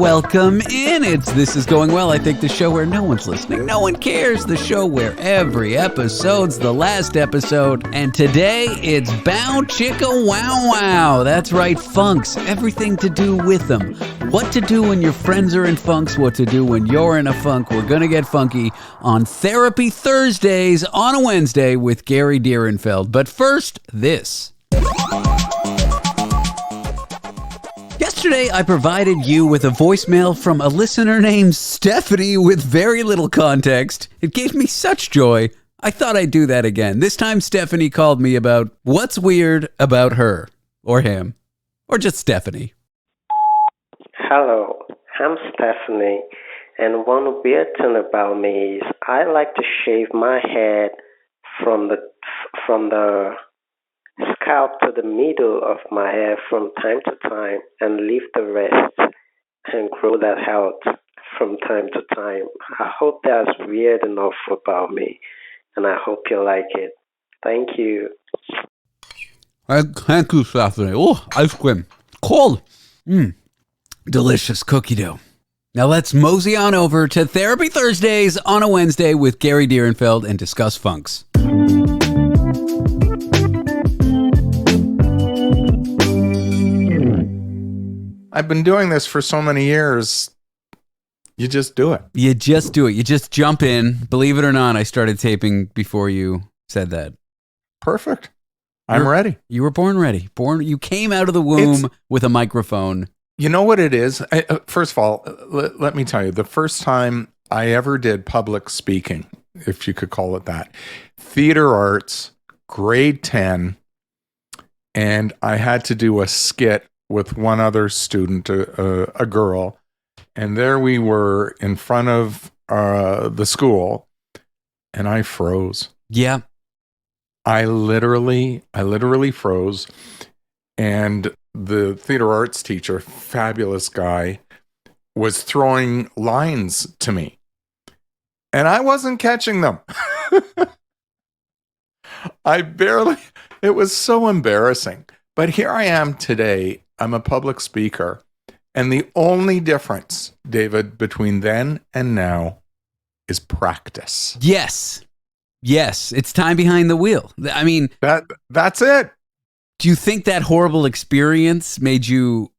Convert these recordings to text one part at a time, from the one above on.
welcome in. This is Going Well. I think the show where no one's listening, no one cares. The show where every episode's the last episode. And today it's Bow Chicka Wow Wow. That's right, funks. Everything to do with them. What to do when your friends are in funks, what to do when you're in a funk. We're going to get funky on Therapy Thursdays on a Wednesday with Gary Direnfeld. But first, this. Yesterday, I provided you with a voicemail from a listener named Stephanie with very little context. It gave me such joy. I thought I'd do that again. This time, Stephanie called me about what's weird about her, or him, or just Stephanie. Hello, I'm Stephanie, and one weird thing about me is I like to shave my head from the scalp to the middle of my hair from time to time and leave the rest and grow that out from time to time. I hope that's weird enough about me, and I hope you like it. Thank you. Thank you, Stephanie. Oh, ice cream. Cold. Delicious cookie dough. Now let's mosey on over to Therapy Thursdays on a Wednesday with Gary Direnfeld and discuss funks. I've been doing this for so many years. You just do it. You just do it. You just jump in. Believe it or not, I started taping before you said that. Perfect. I'm ready. You were born ready. You came out of the womb with a microphone. You know what it is? First of all, let me tell you, the first time I ever did public speaking, if you could call it that, theater arts, grade 10, and I had to do a skit with one other student, a girl, and there we were in front of the school, and I froze. Yeah. I literally froze, and the theater arts teacher, fabulous guy, was throwing lines to me, and I wasn't catching them. It was so embarrassing. But here I am today. I'm a public speaker, and the only difference, David, between then and now is practice. Yes, it's time behind the wheel. I mean, that's it. Do you think that horrible experience made you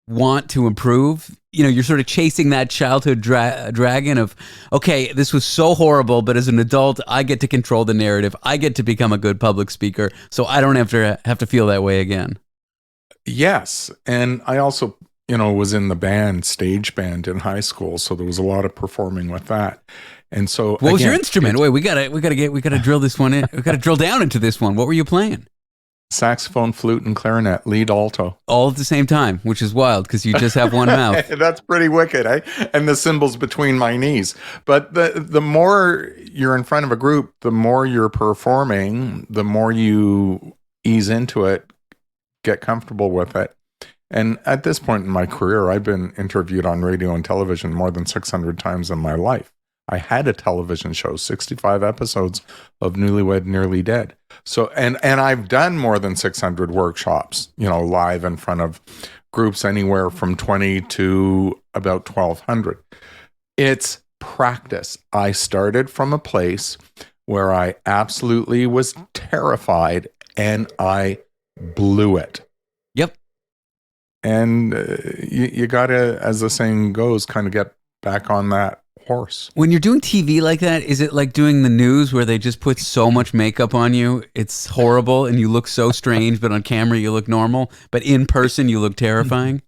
want to improve? You know, you're sort of chasing that childhood dragon of, okay, this was so horrible, but as an adult, I get to control the narrative. I get to become a good public speaker, so I don't have to feel that way again. Yes, and I also, was in the stage band in high school, so there was a lot of performing with that. And so, what was your instrument? Wait, we gotta drill this one in. We gotta drill down into this one. What were you playing? Saxophone, flute, and clarinet, lead alto. All at the same time, which is wild because you just have one mouth. That's pretty wicked, eh? And the cymbals between my knees. But the more you're in front of a group, the more you're performing, the more you ease into it, get comfortable with it. And at this point in my career, I've been interviewed on radio and television more than 600 times in my life. I had a television show, 65 episodes of Newlywed Nearly Dead. So, and I've done more than 600 workshops, live in front of groups anywhere from 20 to about 1,200. It's practice. I started from a place where I absolutely was terrified, and I blew it. Yep. And you got to, as the saying goes, kind of get back on that horse. When you're doing TV like that, is it like doing the news where they just put so much makeup on you? It's horrible and you look so strange, but on camera you look normal, but in person you look terrifying?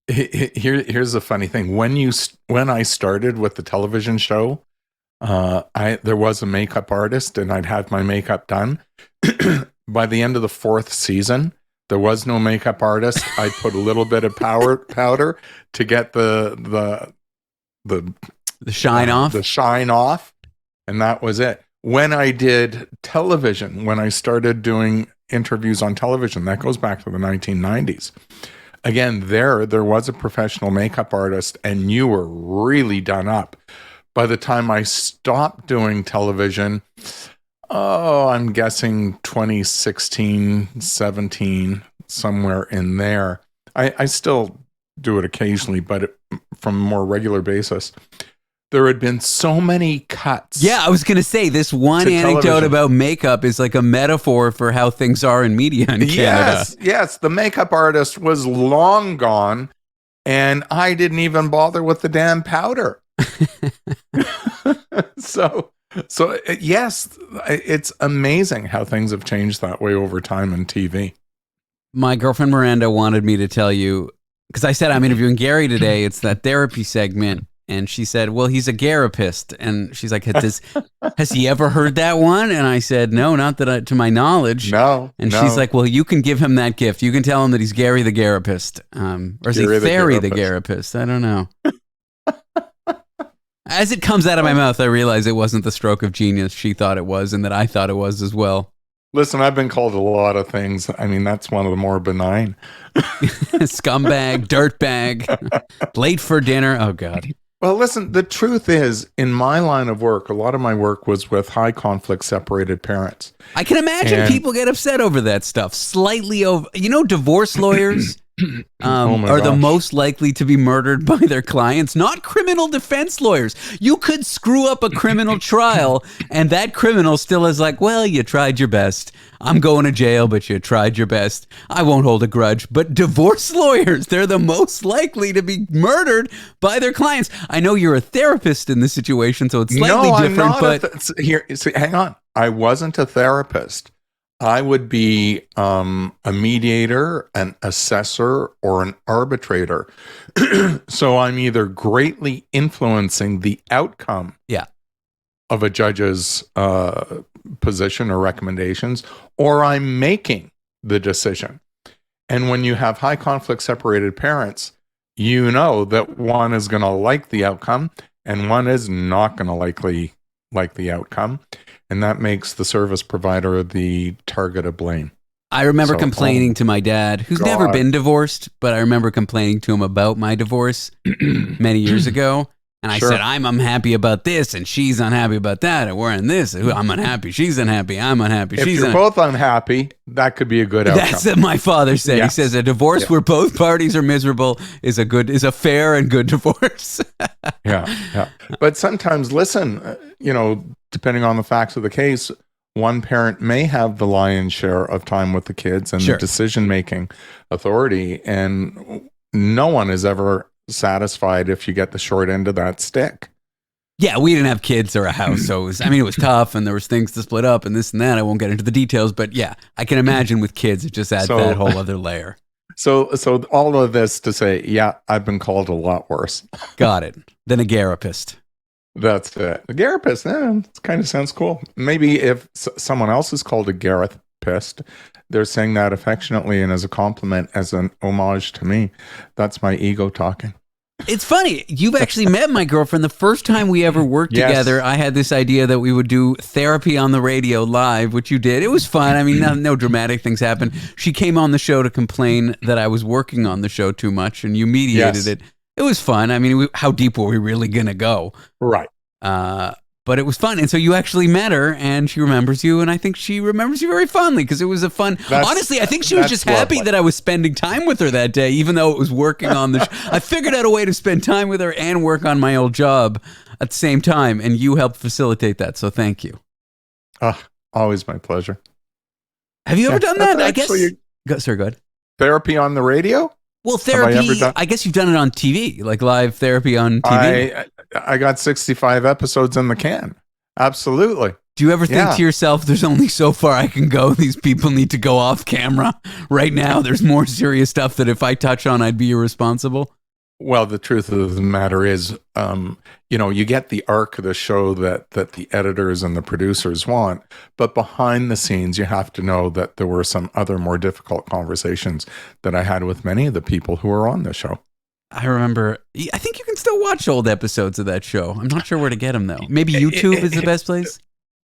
Here's the funny thing. When I started with the television show, there was a makeup artist and I'd had my makeup done. By the end of the 4th season, there was no makeup artist. I put a little bit of powder to get the shine off. The shine off, and that was it. When I did television, when I started doing interviews on television, that goes back to the 1990s. Again, there was a professional makeup artist, and you were really done up. By the time I stopped doing television, I'm guessing 2016, 17, somewhere in there. I still do it occasionally, but from a more regular basis, there had been so many cuts. Yeah, I was going to say this one anecdote television. about makeup is like a metaphor for how things are in media in Canada. Yes. The makeup artist was long gone, and I didn't even bother with the damn powder. So yes, it's amazing how things have changed that way over time in TV. My girlfriend Miranda wanted me to tell you, because I said I'm interviewing Gary today. It's that therapy segment. And she said, well, he's a Gar-apist. And she's like, has he ever heard that one? And I said, no, not that to my knowledge. No. And she's like, well, you can give him that gift. You can tell him that he's Gary the Gar-apist. Or is he Fairy the Gar-apist? I don't know. As it comes out of my mouth, I realize it wasn't the stroke of genius she thought it was and that I thought it was as well. Listen, I've been called a lot of things. I mean, that's one of the more benign. Scumbag, dirtbag, late for dinner. Oh, God. Well, listen, the truth is, in my line of work, a lot of my work was with high conflict separated parents. I can imagine people get upset over that stuff. Slightly over, divorce lawyers are the most likely to be murdered by their clients, not criminal defense lawyers. You could screw up a criminal trial, and that criminal still is like, well, you tried your best. I'm going to jail, but you tried your best. I won't hold a grudge. But divorce lawyers, they're the most likely to be murdered by their clients. I know you're a therapist in this situation, so it's slightly different. But hang on. I wasn't a therapist. I would be a mediator, an assessor, or an arbitrator. So I'm either greatly influencing the outcome of a judge's position or recommendations, or I'm making the decision. And when you have high conflict separated parents, you know that one is going to like the outcome and one is not going to like the outcome. And that makes the service provider the target of blame. I remember complaining to my dad, who's never been divorced, but I remember complaining to him about my divorce many years ago. And I said, I'm unhappy about this, and she's unhappy about that, and we're in this. I'm unhappy, she's unhappy, I'm unhappy, she's unhappy. If you're both unhappy, that could be a good outcome. That's what my father said. Yes. He says a divorce where both parties are miserable is a fair and good divorce. Yeah. But sometimes, listen, depending on the facts of the case, one parent may have the lion's share of time with the kids and the decision-making authority, and no one is ever satisfied if you get the short end of that stick. Yeah, we didn't have kids or a house, so it was tough, and there was things to split up and this and that. I won't get into the details, but yeah, I can imagine with kids, it just adds that whole other layer. So all of this to say, I've been called a lot worse. Got it. Than a Gar-apist. That's it. A Gar-apist, it kind of sounds cool. Maybe if someone else is called a Gar-apist, they're saying that affectionately and as a compliment, as an homage to me. That's my ego talking. It's funny. You've actually met my girlfriend. The first time we ever worked together, I had this idea that we would do therapy on the radio live, which you did. It was fun. I mean, no dramatic things happened. She came on the show to complain that I was working on the show too much, and you mediated it. It was fun. I mean, how deep were we really going to go? Right. But it was fun. And so you actually met her, and she remembers you, and I think she remembers you very fondly because it was a fun... Honestly, I think she was just happy that I was spending time with her that day, even though it was working on the show. I figured out a way to spend time with her and work on my old job at the same time, and you helped facilitate that, so thank you. Always my pleasure. Have you ever done that? I guess... Sorry, go ahead. Therapy on the radio? Well, therapy, I guess you've done it on TV, like live therapy on TV. I got 65 episodes in the can. Absolutely. Do you ever think to yourself, there's only so far I can go? These people need to go off camera right now. There's more serious stuff that if I touch on, I'd be irresponsible. Well, the truth of the matter is, you get the arc of the show that the editors and the producers want, but behind the scenes, you have to know that there were some other more difficult conversations that I had with many of the people who were on the show. I remember, I think you can still watch old episodes of that show. I'm not sure where to get them, though. Maybe YouTube is the best place?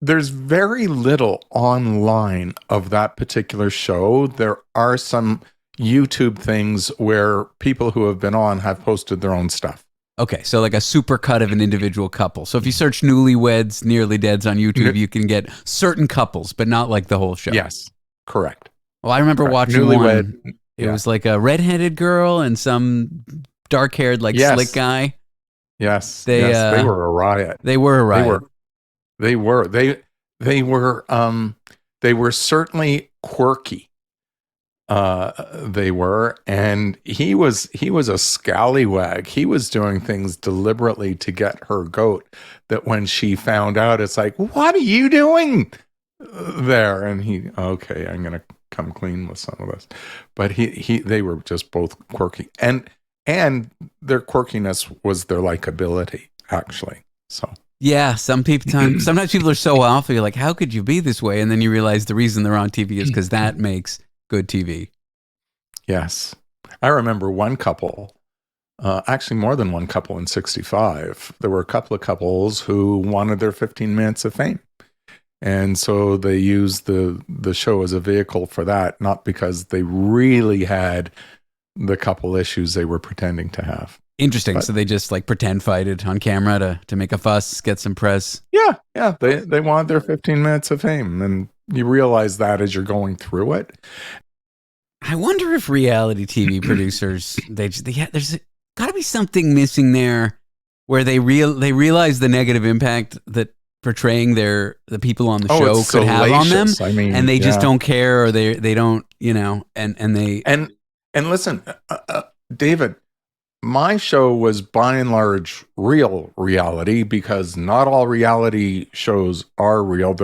There's very little online of that particular show. There are some YouTube things where people who have been on have posted their own stuff. Okay, so like a super cut of an individual couple. So if you search Newlyweds, Nearly Deads on YouTube, you can get certain couples, but not like the whole show. Yes, correct. Well, I remember watching one. It was like a redheaded girl and some dark-haired, like Yes. slick guy. Yes, They they were a riot. They were a riot. They were certainly quirky. They were, and he was a scallywag. He was doing things deliberately to get her goat. That when she found out, it's like, what are you doing there? And okay, I'm gonna come clean with some of this. But they were just both quirky, and their quirkiness was their likability, actually. So yeah, sometimes people are so awful. You're like, how could you be this way? And then you realize the reason they're on TV is because that makes good TV. Yes. I remember one couple, actually more than one couple in 65. There were a couple of couples who wanted their 15 minutes of fame. And so they used the show as a vehicle for that, not because they really had the couple issues they were pretending to have. Interesting. But, so they just like pretend fighted on camera to make a fuss, get some press. Yeah. They wanted their 15 minutes of fame. And you realize that as you're going through it. I wonder if reality TV producers, there's got to be something missing there where they realize the negative impact that portraying the people on the show could have on them. I mean, and they just don't care, or they don't, and listen, David, my show was by and large real reality, because not all reality shows are real.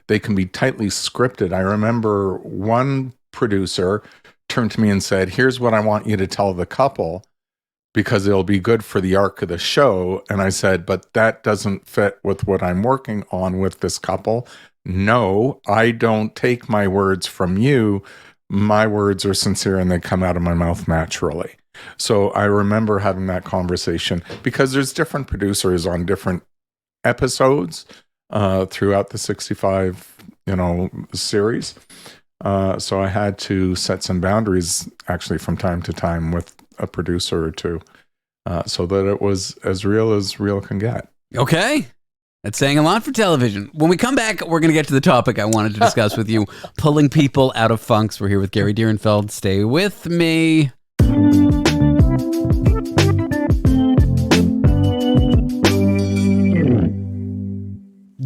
They can be tightly scripted. I remember one producer turned to me and said, here's what I want you to tell the couple, because it'll be good for the arc of the show. And I said, but that doesn't fit with what I'm working on with this couple. No, I don't take my words from you. My words are sincere and they come out of my mouth naturally. So I remember having that conversation, because there's different producers on different episodes throughout the 65, series. So I had to set some boundaries, actually, from time to time with a producer or two, so that it was as real can get. Okay. That's saying a lot for television. When we come back, we're going to get to the topic I wanted to discuss with you, pulling people out of funks. We're here with Gary Direnfeld. Stay with me.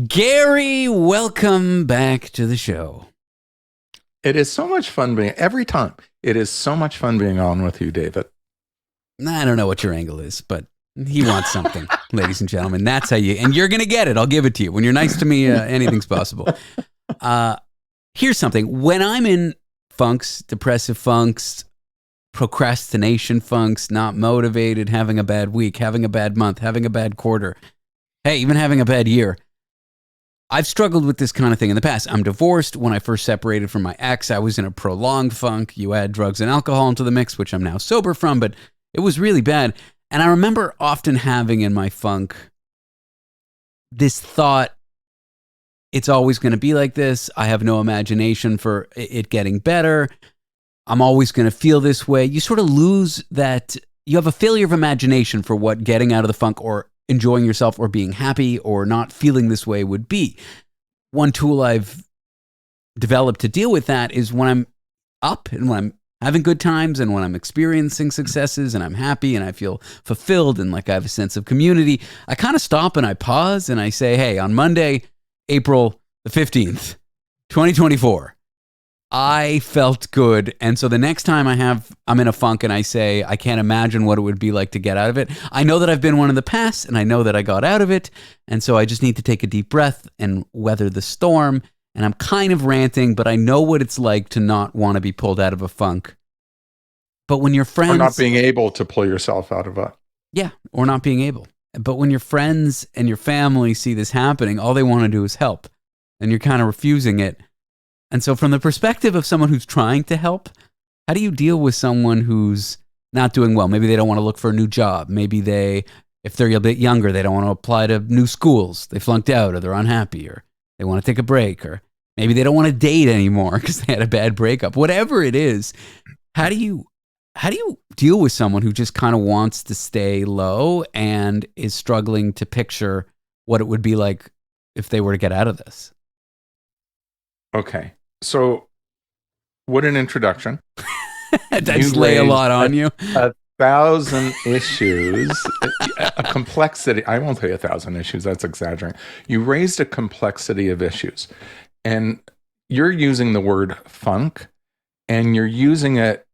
Gary, welcome back to the show. It is so much fun every time. It is so much fun being on with you, David. I don't know what your angle is, but he wants something, ladies and gentlemen. That's how and you're going to get it. I'll give it to you. When you're nice to me, anything's possible. Here's something. When I'm in funks, depressive funks, procrastination funks, not motivated, having a bad week, having a bad month, having a bad quarter, hey, even having a bad year, I've struggled with this kind of thing in the past. I'm divorced. When I first separated from my ex, I was in a prolonged funk. You add drugs and alcohol into the mix, which I'm now sober from, but it was really bad. And I remember often having in my funk this thought, it's always going to be like this. I have no imagination for it getting better. I'm always going to feel this way. You sort of lose that. You have a failure of imagination for what getting out of the funk or enjoying yourself or being happy or not feeling this way would be. One tool I've developed to deal with that is when I'm up and when I'm having good times and when I'm experiencing successes and I'm happy and I feel fulfilled and like I have a sense of community, I kind of stop and I pause and I say, hey, on Monday, April the 15th, 2024, I felt good. And so the next time I'm in a funk and I say, I can't imagine what it would be like to get out of it. I know that I've been one in the past and I know that I got out of it. And so I just need to take a deep breath and weather the storm. And I'm kind of ranting, but I know what it's like to not want to be pulled out of a funk. But when your friends... Or not being able to pull yourself out of it. Yeah, or not being able. But when your friends and your family see this happening, all they want to do is help. And you're kind of refusing it. And so from the perspective of someone who's trying to help, how do you deal with someone who's not doing well? Maybe they don't want to look for a new job. Maybe if they're a bit younger, they don't want to apply to new schools. They flunked out or they're unhappy or they want to take a break, or maybe they don't want to date anymore because they had a bad breakup. Whatever it is, how do you deal with someone who just kind of wants to stay low and is struggling to picture what it would be like if they were to get out of this? Okay. So, what an introduction. Did I lay a lot on you? 1,000 issues, a complexity. I won't say 1,000 issues. That's exaggerating. You raised a complexity of issues, and you're using the word funk, and you're using it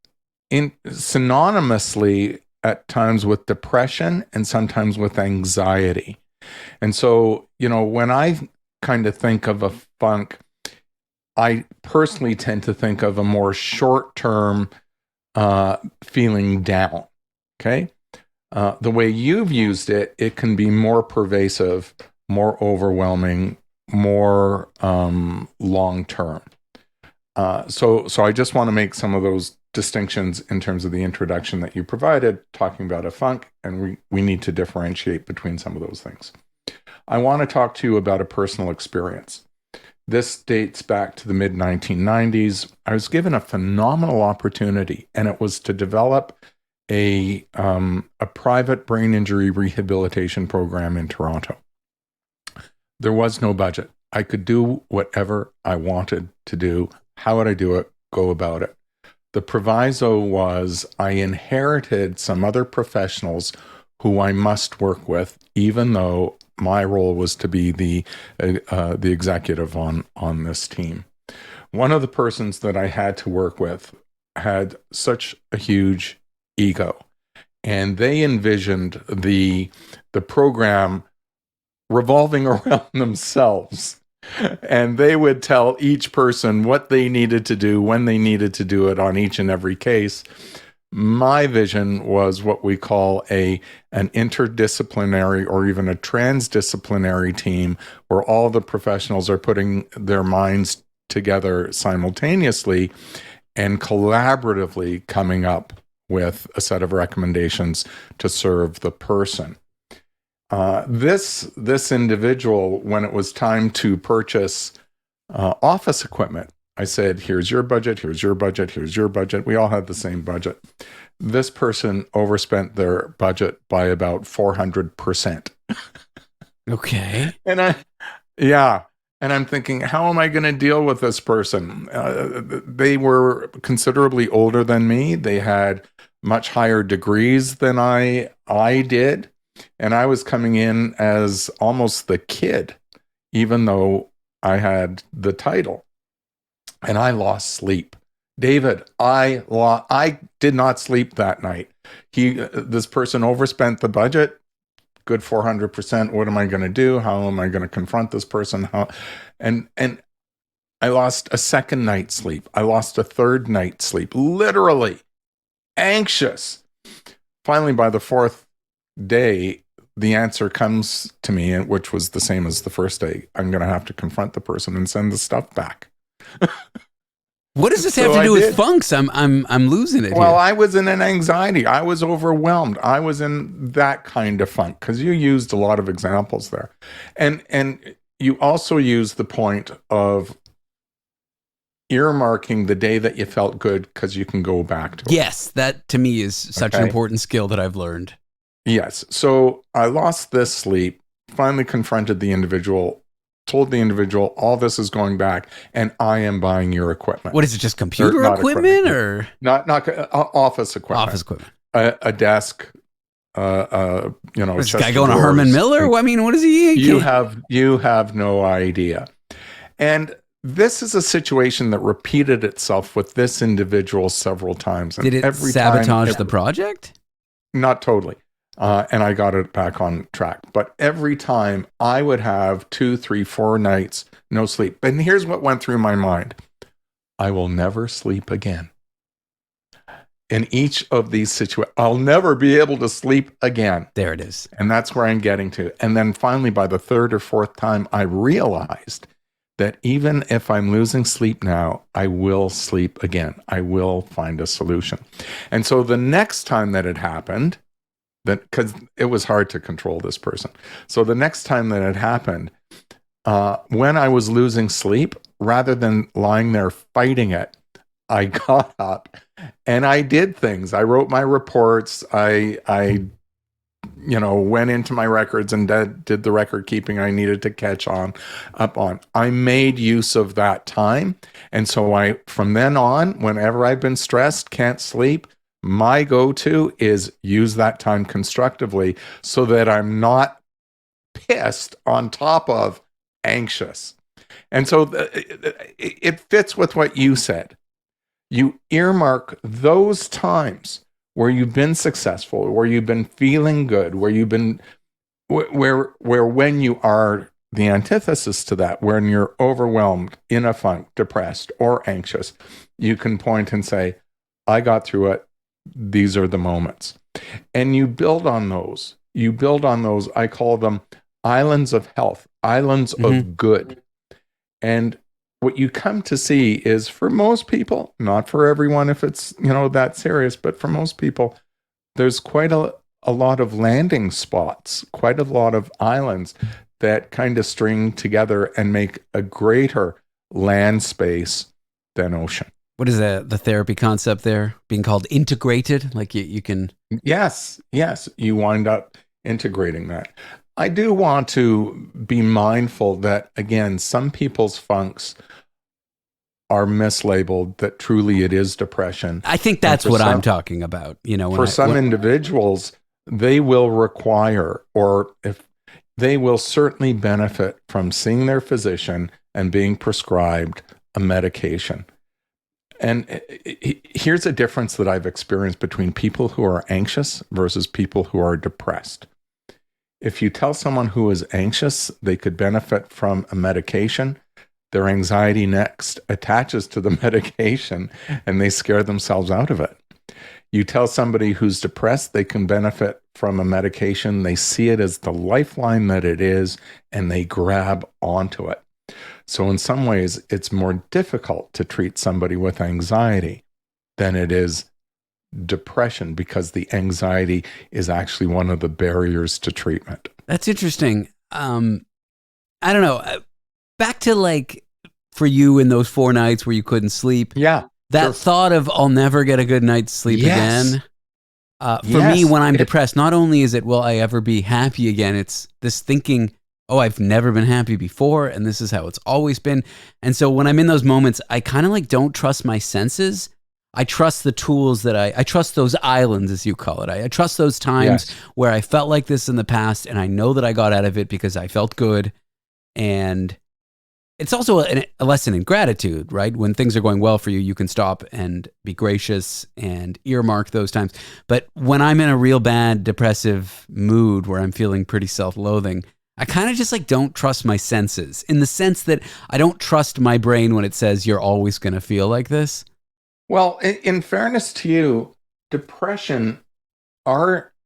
synonymously at times with depression and sometimes with anxiety. And so, when I kind of think of a funk, I personally tend to think of a more short-term feeling down. Okay. The way you've used it, it can be more pervasive, more overwhelming, more long-term. So I just want to make some of those distinctions in terms of the introduction that you provided, talking about a funk, and we need to differentiate between some of those things. I want to talk to you about a personal experience. This dates back to the mid-1990s. I was given a phenomenal opportunity, and it was to develop a private brain injury rehabilitation program in Toronto. There was no budget. I could do whatever I wanted to do. How would I do it? Go about it. The proviso was I inherited some other professionals who I must work with, even though my role was to be the executive on this team. One of the persons that I had to work with had such a huge ego, and they envisioned the program revolving around themselves. And they would tell each person what they needed to do, when they needed to do it on each and every case. My vision was what we call an interdisciplinary or even a transdisciplinary team, where all the professionals are putting their minds together simultaneously and collaboratively coming up with a set of recommendations to serve the person. This individual, when it was time to purchase office equipment, I said, here's your budget, here's your budget, here's your budget. We all had the same budget. This person overspent their budget by about 400%. Okay. And I'm thinking, how am I going to deal with this person? They were considerably older than me. They had much higher degrees than I did. And I was coming in as almost the kid, even though I had the title. And I lost sleep. David, I did not sleep that night. This person overspent the budget, good 400%. What am I going to do? How am I going to confront this person? And I lost a second night's sleep. I lost a third night's sleep, literally anxious. Finally, by the fourth day, the answer comes to me, which was the same as the first day. I'm going to have to confront the person and send the stuff back. What does this have to do with funks? I'm losing it. Well, here. I was in an anxiety. I was overwhelmed. I was in that kind of funk, because you used a lot of examples there, and you also used the point of earmarking the day that you felt good because you can go back to it. Yes, that to me is such an important skill that I've learned. Yes. So I lost this sleep. Finally confronted the individual. Told the individual, all this is going back, and I am buying your equipment. What is it, just computer equipment or? Not office equipment. Office equipment. A desk, Is this guy going to Herman Miller? I mean, what is he? You have no idea. And this is a situation that repeated itself with this individual several times. And did it sabotage the project? Not totally. And I got it back on track. But every time I would have 2, 3, 4 nights, no sleep. And here's what went through my mind. I will never sleep again. In each of these situations, I'll never be able to sleep again. There it is. And that's where I'm getting to. And then finally, by the third or fourth time, I realized that even if I'm losing sleep now, I will sleep again. I will find a solution. And so the next time that it happened, because it was hard to control this person. So the next time that it happened, when I was losing sleep, rather than lying there fighting it, I got up and I did things. I wrote my reports. I went into my records and did the record keeping I needed to catch up on. I made use of that time. And so from then on, whenever I've been stressed, can't sleep, my go-to is use that time constructively so that I'm not pissed on top of anxious. And so it fits with what you said. You earmark those times where you've been successful, where you've been feeling good, where you've been, where when you are the antithesis to that, when you're overwhelmed, in a funk, depressed, or anxious, you can point and say, I got through it. These are the moments. And you build on those. You build on those. I call them islands of health, islands of good. And what you come to see is, for most people, not for everyone if it's, that serious, but for most people, there's quite a lot of landing spots, quite a lot of islands that kind of string together and make a greater land space than ocean. What is the therapy concept there being called integrated? Like you can... Yes, you wind up integrating that. I do want to be mindful that, again, some people's funks are mislabeled, that truly it is depression. I think that's what I'm talking about. For some individuals, they will require, or if they will certainly benefit from seeing their physician and being prescribed a medication. And here's a difference that I've experienced between people who are anxious versus people who are depressed. If you tell someone who is anxious they could benefit from a medication, their anxiety next attaches to the medication and they scare themselves out of it. You tell somebody who's depressed they can benefit from a medication, they see it as the lifeline that it is, and they grab onto it. So in some ways, it's more difficult to treat somebody with anxiety than it is depression, because the anxiety is actually one of the barriers to treatment. That's interesting. I don't know. Back to for you in those 4 nights where you couldn't sleep. Yeah. That thought of I'll never get a good night's sleep again. For me, when I'm depressed, not only is it, will I ever be happy again? It's this thinking, oh, I've never been happy before, and this is how it's always been. And so when I'm in those moments, I kind of don't trust my senses. I trust the tools that I trust those islands, as you call it. I trust those times where I felt like this in the past, and I know that I got out of it because I felt good. And it's also a lesson in gratitude, right? When things are going well for you, you can stop and be gracious and earmark those times. But when I'm in a real bad depressive mood where I'm feeling pretty self-loathing, I kind of just don't trust my senses, in the sense that I don't trust my brain when it says you're always going to feel like this. Well, in fairness to you, depression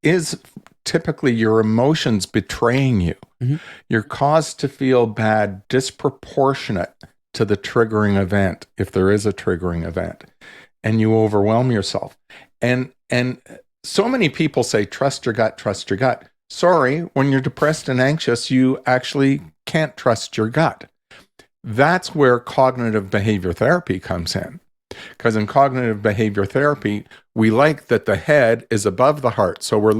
is typically your emotions betraying you. Mm-hmm. You're caused to feel bad disproportionate to the triggering event, if there is a triggering event, and you overwhelm yourself. And so many people say, trust your gut, trust your gut. Sorry, when you're depressed and anxious, you actually can't trust your gut. That's where cognitive behavior therapy comes in. Because in cognitive behavior therapy, we like that the head is above the heart. So we're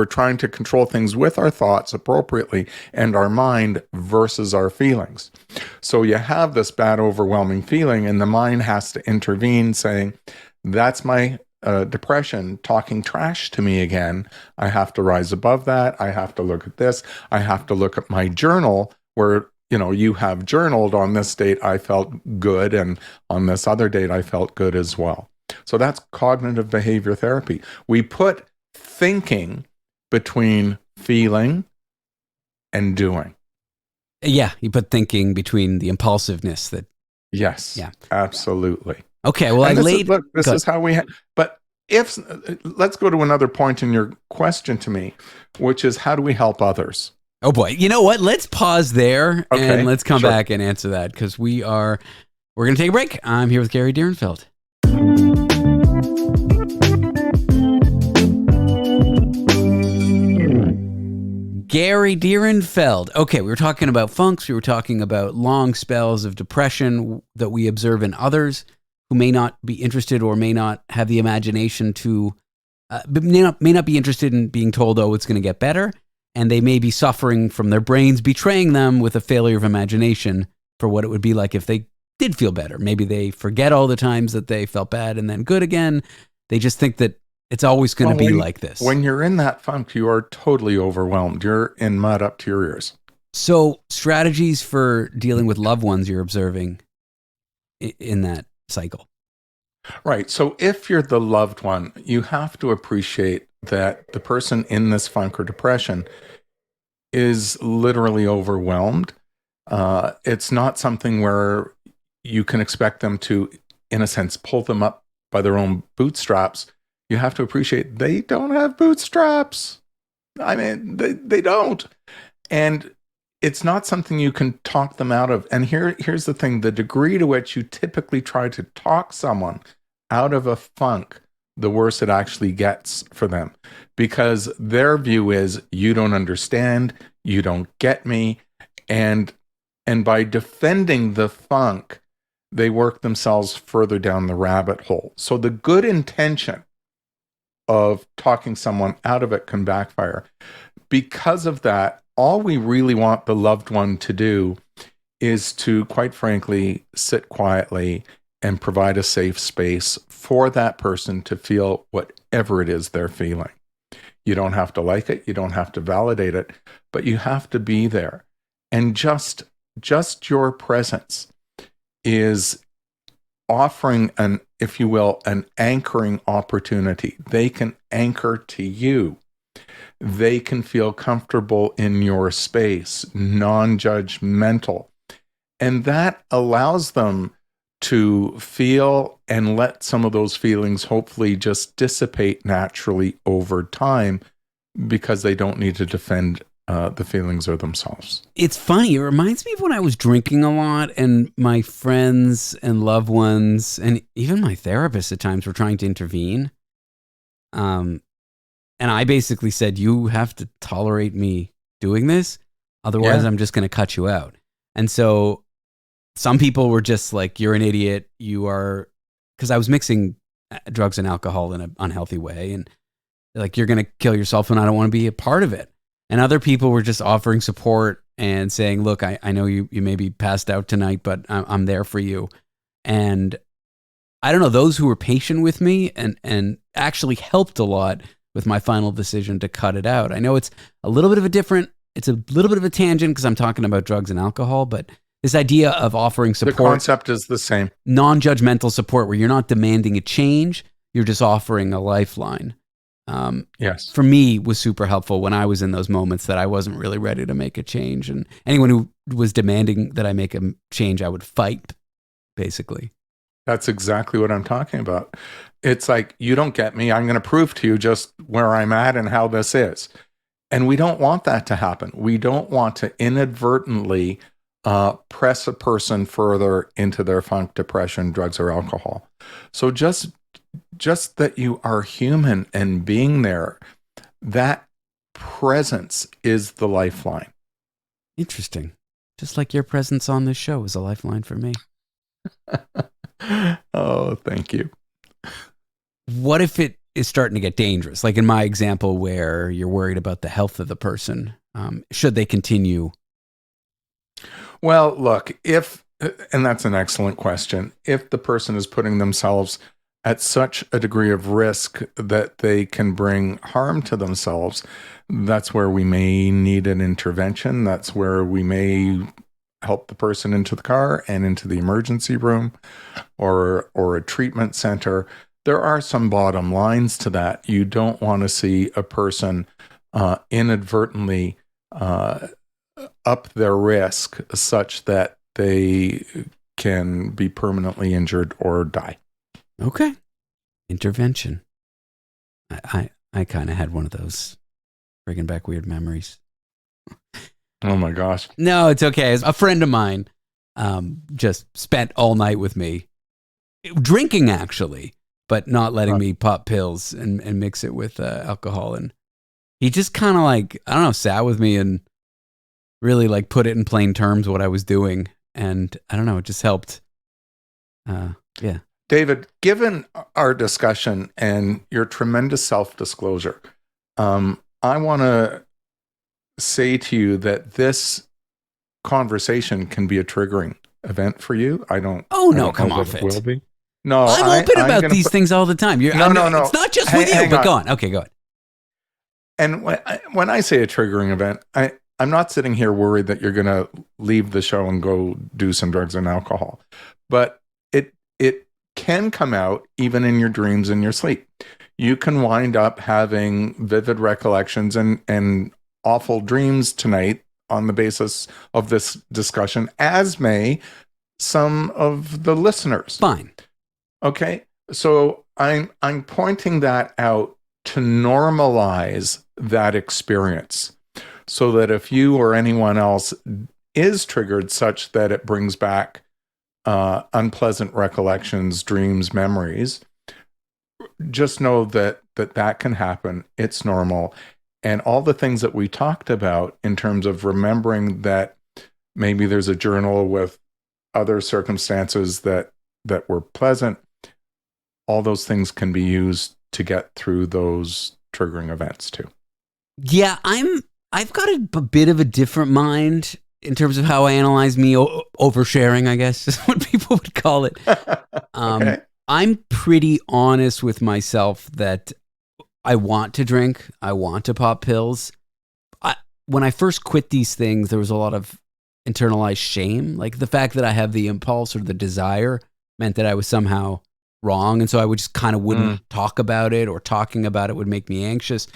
trying to control things with our thoughts appropriately and our mind versus our feelings. So you have this bad, overwhelming feeling, and the mind has to intervene, saying, that's my depression talking trash to me again. I have to rise above that. I have to look at this. I have to look at my journal where, you have journaled, on this date I felt good, and on this other date I felt good as well. So that's cognitive behavior therapy. We put thinking between feeling and doing. Yeah, you put thinking between the impulsiveness that... Yes, yeah, absolutely. Okay, well, this is how we but let's go to another point in your question to me, which is, how do we help others? Oh boy, you know what? Let's pause there and let's come back and answer that, because we're going to take a break. I'm here with Gary Direnfeld. Gary Direnfeld. Okay, we were talking about funks. We were talking about long spells of depression that we observe in others who may not be interested or may not have the imagination to, may not be interested in being told, oh, it's going to get better. And they may be suffering from their brains betraying them with a failure of imagination for what it would be like if they did feel better. Maybe they forget all the times that they felt bad and then good again. They just think that it's always going to be like this. When you're in that funk, you are totally overwhelmed. You're in mud up to your ears. So strategies for dealing with loved ones you're observing in that cycle. Right. So if you're the loved one, you have to appreciate that the person in this funk or depression is literally overwhelmed. It's not something where you can expect them to, in a sense, pull them up by their own bootstraps. You have to appreciate they don't have bootstraps. I mean, they don't. And it's not something you can talk them out of. And here's the thing, the degree to which you typically try to talk someone out of a funk, the worse it actually gets for them. Because their view is, you don't understand, you don't get me. And by defending the funk, they work themselves further down the rabbit hole. So the good intention of talking someone out of it can backfire. Because of that, all we really want the loved one to do is to, quite frankly, sit quietly and provide a safe space for that person to feel whatever it is they're feeling. You don't have to like it. You don't have to validate it, but you have to be there. And just your presence is offering an, if you will, an anchoring opportunity. They can anchor to you. They can feel comfortable in your space, non-judgmental. And that allows them to feel and let some of those feelings hopefully just dissipate naturally over time, because they don't need to defend the feelings or themselves. It's funny. It reminds me of when I was drinking a lot and my friends and loved ones and even my therapist at times were trying to intervene. And I basically said, you have to tolerate me doing this. Otherwise, I'm just going to cut you out. And so some people were just like, you're an idiot. You are, because I was mixing drugs and alcohol in an unhealthy way. And like, you're going to kill yourself and I don't want to be a part of it. And other people were just offering support and saying, look, I know you may be passed out tonight, but I'm there for you. And I don't know, those who were patient with me and actually helped a lot with my final decision to cut it out. I know it's a little bit of a tangent because I'm talking about drugs and alcohol, but this idea of offering support. The concept is the same. Non-judgmental support where you're not demanding a change, you're just offering a lifeline. Yes. For me was super helpful when I was in those moments that I wasn't really ready to make a change. And anyone who was demanding that I make a change, I would fight, basically. That's exactly what I'm talking about. It's like, you don't get me. I'm going to prove to you just where I'm at and how this is. And we don't want that to happen. We don't want to inadvertently press a person further into their funk, depression, drugs, or alcohol. So just that you are human and being there, that presence is the lifeline. Interesting. Just like your presence on this show is a lifeline for me. Oh, thank you. What if it is starting to get dangerous? Like in my example where you're worried about the health of the person. Should they continue? Well, look, and that's an excellent question. If the person is putting themselves at such a degree of risk that they can bring harm to themselves, that's where we may need an intervention. That's where we may help the person into the car and into the emergency room or a treatment center. There are some bottom lines to that. You don't want to see a person inadvertently up their risk such that they can be permanently injured or die. Okay. Intervention. I kind of had one of those, bringing back weird memories. Oh my gosh. No, it's okay. A friend of mine just spent all night with me, drinking actually, but not letting me pop pills and mix it with alcohol. And he just kind of like, I don't know, sat with me and really like put it in plain terms what I was doing. And I don't know, it just helped. Yeah. David, given our discussion and your tremendous self-disclosure, I want to say to you that this conversation can be a triggering event for you. I don't. Oh, no, I don't come know off that it. Will be. No, I'm open I'm about gonna these things all the time. No. It's not just with you, but go on. Okay, go ahead. And when I say a triggering event, I'm not sitting here worried that you're going to leave the show and go do some drugs and alcohol, but it can come out even in your dreams and your sleep. You can wind up having vivid recollections and awful dreams tonight on the basis of this discussion, as may some of the listeners. Fine. Okay. So I'm pointing that out to normalize that experience so that if you or anyone else is triggered such that it brings back unpleasant recollections, dreams, memories, just know that can happen. It's normal. And all the things that we talked about in terms of remembering that maybe there's a journal with other circumstances that were pleasant, all those things can be used to get through those triggering events too. Yeah, I've got a bit of a different mind in terms of how I analyze me oversharing, I guess is what people would call it. Okay. I'm pretty honest with myself that I want to drink. I want to pop pills. When I first quit these things, there was a lot of internalized shame. Like the fact that I have the impulse or the desire meant that I was somehow wrong. And so I would just kind of wouldn't talk about it, or talking about it would make me anxious.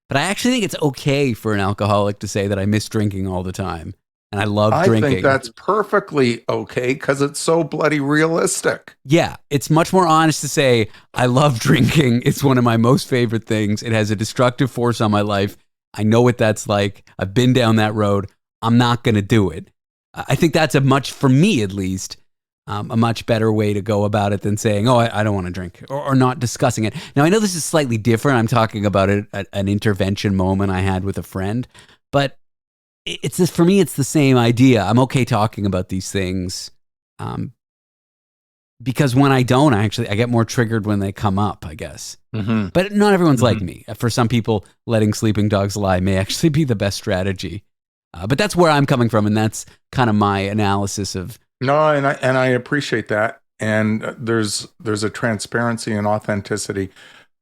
But I actually think it's okay for an alcoholic to say that I miss drinking all the time. And I love drinking. I think that's perfectly okay because it's so bloody realistic. Yeah, it's much more honest to say, I love drinking. It's one of my most favorite things. It has a destructive force on my life. I know what that's like. I've been down that road. I'm not going to do it. I think that's for me at least, a much better way to go about it than saying, oh, I don't want to drink, or not discussing it. Now, I know this is slightly different. I'm talking about it at an intervention moment I had with a friend, but for me, it's the same idea. I'm okay talking about these things because when I don't, I get more triggered when they come up, I guess. Mm-hmm. But not everyone's like me. For some people, letting sleeping dogs lie may actually be the best strategy. But that's where I'm coming from, and that's kind of my analysis of. No, and I appreciate that. And there's a transparency and authenticity,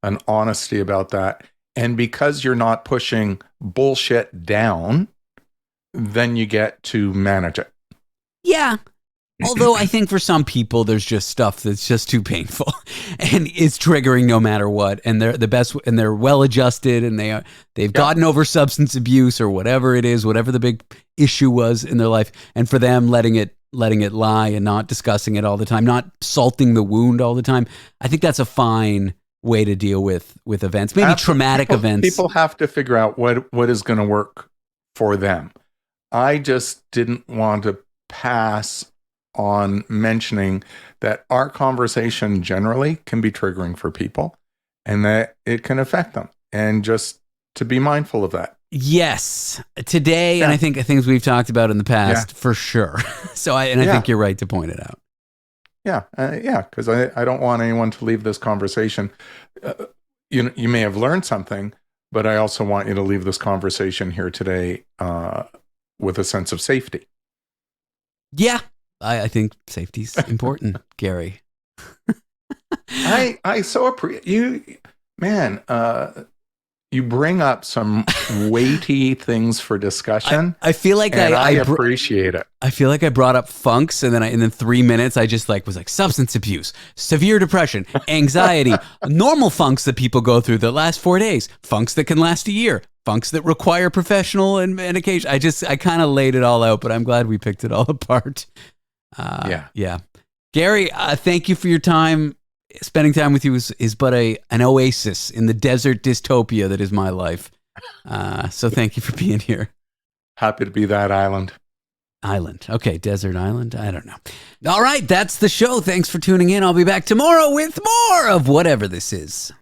an honesty about that. And because you're not pushing bullshit down, then you get to manage it. Yeah. Although I think for some people, there's just stuff that's just too painful and it's triggering no matter what. And they're the best, and they're well adjusted, and they've gotten over substance abuse or whatever it is, whatever the big issue was in their life. And for them, letting it lie and not discussing it all the time, not salting the wound all the time. I think that's a fine way to deal with events, maybe traumatic events. People have to figure out what is going to work for them. I just didn't want to pass on mentioning that our conversation generally can be triggering for people and that it can affect them, and just to be mindful of that. Yes, today, and I think things we've talked about in the past for sure. So I think you're right to point it out. Yeah, because I don't want anyone to leave this conversation. You may have learned something, but I also want you to leave this conversation here today with a sense of safety. Yeah. I think safety's important, Gary. I so appreciate you, man. You bring up some weighty things for discussion. I feel like I appreciate it. I feel like I brought up funks, and then in 3 minutes, I just was like substance abuse, severe depression, anxiety, normal funks that people go through that last 4 days, funks that can last a year, funks that require professional and medication. I kind of laid it all out, but I'm glad we picked it all apart. Yeah. Gary, thank you for your time. Spending time with you is but an oasis in the desert dystopia that is my life. So thank you for being here. Happy to be that island. Okay, desert island. I don't know. All right, that's the show. Thanks for tuning in. I'll be back tomorrow with more of whatever this is.